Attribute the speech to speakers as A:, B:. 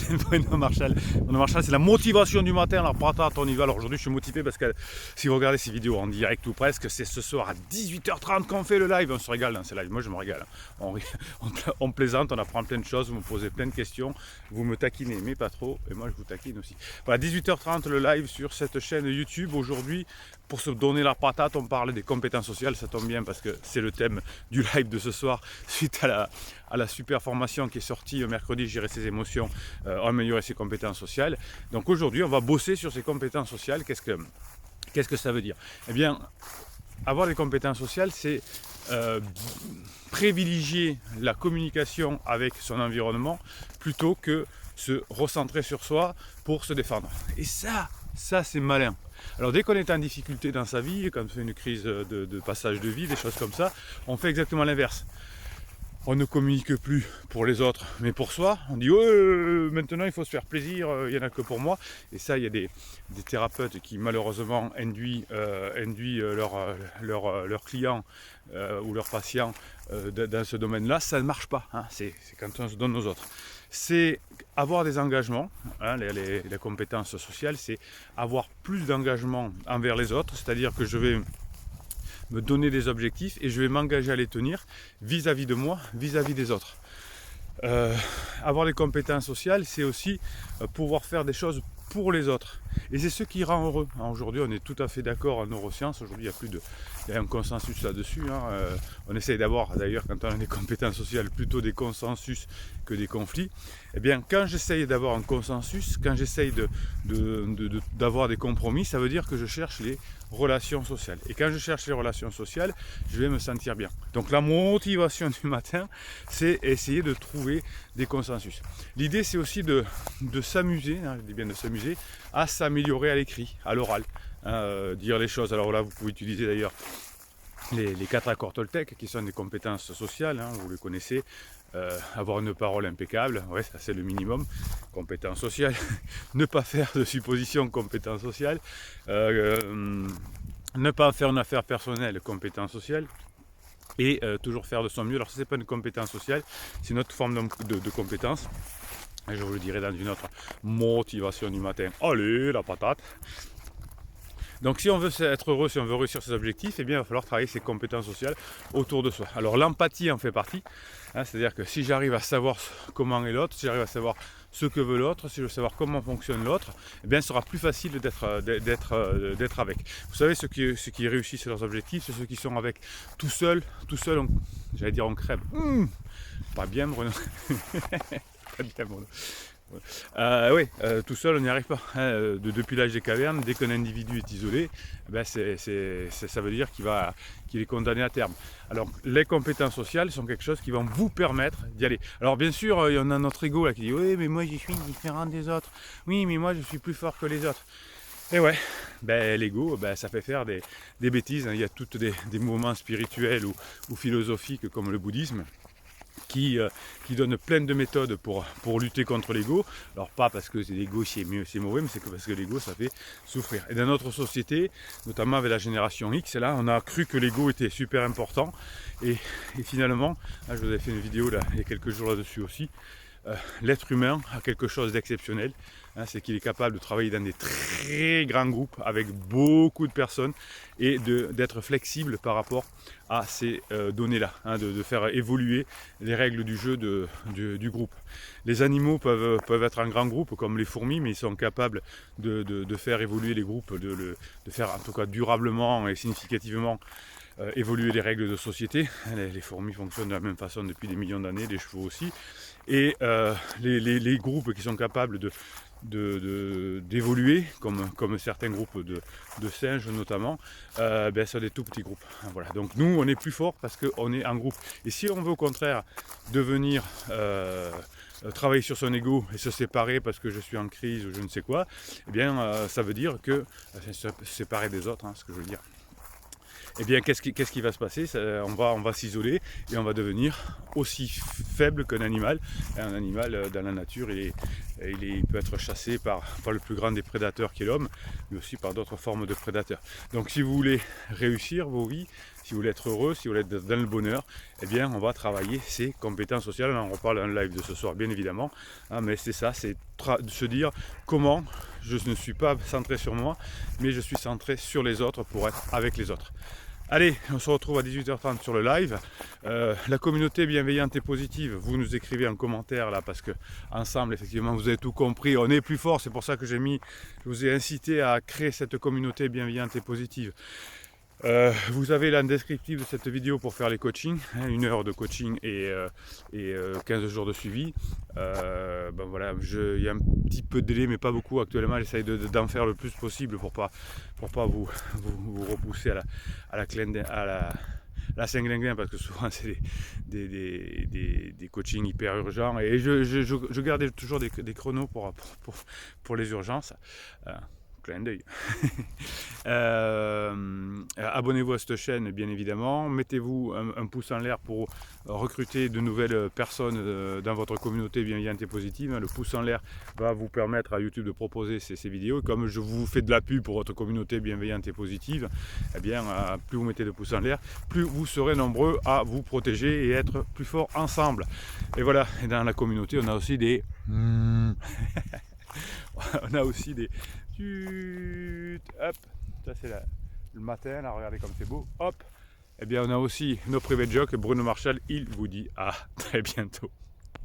A: Bruno Marshall. Bruno Marshall, c'est la motivation du matin, la patate, on y va. Alors aujourd'hui, je suis motivé parce que si vous regardez ces vidéos en direct ou presque, c'est ce soir à 18h30 qu'on fait le live. On se régale dans ces lives. Moi, je me régale. On plaisante, on apprend plein de choses, vous me posez plein de questions, vous me taquinez, mais pas trop, et moi je vous taquine aussi. Voilà, 18h30 le live sur cette chaîne YouTube. Aujourd'hui, pour se donner la patate, on parle des compétences sociales. Ça tombe bien parce que c'est le thème du live de ce soir, suite à la super formation qui est sortie mercredi, gérer ses émotions, améliorer ses compétences sociales. Donc aujourd'hui, on va bosser sur ces compétences sociales. Qu'est-ce que ça veut dire? Eh bien, avoir des compétences sociales, c'est privilégier la communication avec son environnement plutôt que se recentrer sur soi pour se défendre. Et ça c'est malin. Alors dès qu'on est en difficulté dans sa vie, quand on fait une crise de passage de vie, des choses comme ça, on fait exactement l'inverse. On ne communique plus pour les autres, mais pour soi. On dit maintenant il faut se faire plaisir, il n'y en a que pour moi. Et ça, il y a des thérapeutes qui malheureusement induisent leurs clients ou leurs patients dans ce domaine-là. Ça ne marche pas, hein. C'est quand on se donne aux autres. C'est avoir des engagements, hein, les compétences sociales, c'est avoir plus d'engagement envers les autres, c'est-à-dire que je vais me donner des objectifs et je vais m'engager à les tenir vis-à-vis de moi, vis-à-vis des autres. Avoir des compétences sociales, c'est aussi pouvoir faire des choses pour les autres. Et c'est ce qui rend heureux. Aujourd'hui, on est tout à fait d'accord en neurosciences. Aujourd'hui, il y a un consensus là-dessus. On essaye d'avoir, d'ailleurs, quand on a des compétences sociales, plutôt des consensus que des conflits. Eh bien, quand j'essaye d'avoir un consensus, quand j'essaye d'avoir des compromis, ça veut dire que je cherche les relations sociales. Et quand je cherche les relations sociales, je vais me sentir bien. Donc la motivation du matin, c'est essayer de trouver des consensus. L'idée, c'est aussi de s'amuser, je dis bien de s'amuser, à s'améliorer à l'écrit, à l'oral, dire les choses. Alors là, vous pouvez utiliser d'ailleurs les 4 accords Toltec, qui sont des compétences sociales, vous les connaissez. Avoir une parole impeccable, ouais, ça c'est le minimum. Compétence sociale, ne pas faire de suppositions, compétence sociale. Ne pas faire une affaire personnelle, compétence sociale. Et toujours faire de son mieux. Alors ça, c'est pas une compétence sociale, c'est une autre forme de compétence. Et je vous le dirai dans une autre motivation du matin. Allez, la patate! Donc si on veut être heureux, si on veut réussir ses objectifs, eh bien il va falloir travailler ses compétences sociales autour de soi. Alors l'empathie en fait partie, c'est-à-dire que si j'arrive à savoir comment est l'autre, si j'arrive à savoir ce que veut l'autre, si je veux savoir comment fonctionne l'autre, eh bien il sera plus facile d'être avec. Vous savez, ceux qui réussissent leurs objectifs, c'est ceux qui sont avec tout seul, j'allais dire on crève. Pas bien Bruno. Pas bien Bruno. Oui, tout seul on n'y arrive pas. Depuis l'âge des cavernes, dès qu'un individu est isolé, ça veut dire qu'il est condamné à terme. Alors les compétences sociales sont quelque chose qui vont vous permettre d'y aller. Alors bien sûr, il y en a notre ego là qui dit oui mais moi je suis différent des autres, oui mais moi je suis plus fort que les autres. Et ouais, l'ego, ça fait faire des bêtises, Il y a toutes des mouvements spirituels ou philosophiques comme le bouddhisme qui donne plein de méthodes pour lutter contre l'ego. Alors pas parce que l'ego c'est mieux, c'est mauvais, mais c'est parce que l'ego ça fait souffrir. Et dans notre société, notamment avec la génération X, là on a cru que l'ego était super important. Et finalement, je vous avais fait une vidéo là, il y a quelques jours là-dessus aussi. L'être humain a quelque chose d'exceptionnel, c'est qu'il est capable de travailler dans des très grands groupes avec beaucoup de personnes et d'être flexible par rapport à ces données-là, de faire évoluer les règles du jeu du groupe. Les animaux peuvent être en grand groupe comme les fourmis, mais ils sont capables de faire évoluer les groupes, de faire en tout cas durablement et significativement évoluer les règles de société. Les fourmis fonctionnent de la même façon depuis des millions d'années, les chevaux aussi. Et les groupes qui sont capables d'évoluer, comme certains groupes de singes notamment, sont des tout petits groupes. Voilà. Donc nous, on est plus fort parce qu'on est en groupe. Et si on veut au contraire devenir travailler sur son ego et se séparer parce que je suis en crise ou je ne sais quoi, eh bien ça veut dire que se séparer des autres, ce que je veux dire. Eh bien, qu'est-ce qui va se passer? On va s'isoler et on va devenir aussi faible qu'un animal. Un animal, dans la nature, il peut être chassé par le plus grand des prédateurs qui est l'homme, mais aussi par d'autres formes de prédateurs. Donc si vous voulez réussir vos vies, si vous voulez être heureux, si vous voulez être dans le bonheur, eh bien on va travailler ces compétences sociales. On en reparle dans le live de ce soir bien évidemment, hein, mais c'est ça, c'est de se dire comment je ne suis pas centré sur moi, mais je suis centré sur les autres pour être avec les autres. Allez, on se retrouve à 18h30 sur le live. La communauté bienveillante et positive, vous nous écrivez en commentaire là, parce que ensemble, effectivement, vous avez tout compris, on est plus fort. C'est pour ça que je vous ai incité à créer cette communauté bienveillante et positive. Vous avez là en descriptif de cette vidéo pour faire les coachings, hein, 1 heure de coaching et 15 jours de suivi. Ben voilà, il y a un petit peu de délai, mais pas beaucoup actuellement. J'essaye d'en faire le plus possible pour pas vous repousser à la cinglinglin, parce que souvent c'est des coachings hyper urgents et je garde toujours des chronos pour les urgences. Clin d'œil. Abonnez-vous à cette chaîne bien évidemment, mettez-vous un pouce en l'air pour recruter de nouvelles personnes dans votre communauté bienveillante et positive. Le pouce en l'air va vous permettre à YouTube de proposer ces vidéos, et comme je vous fais de la pub pour votre communauté bienveillante et positive, eh bien plus vous mettez de pouces en l'air, plus vous serez nombreux à vous protéger et être plus forts ensemble. Et voilà, et dans la communauté on a aussi des on a aussi des hop, ça c'est le matin, là regardez comme c'est beau, hop, et bien on a aussi nos private jokes. Bruno Marshall, il vous dit à très bientôt.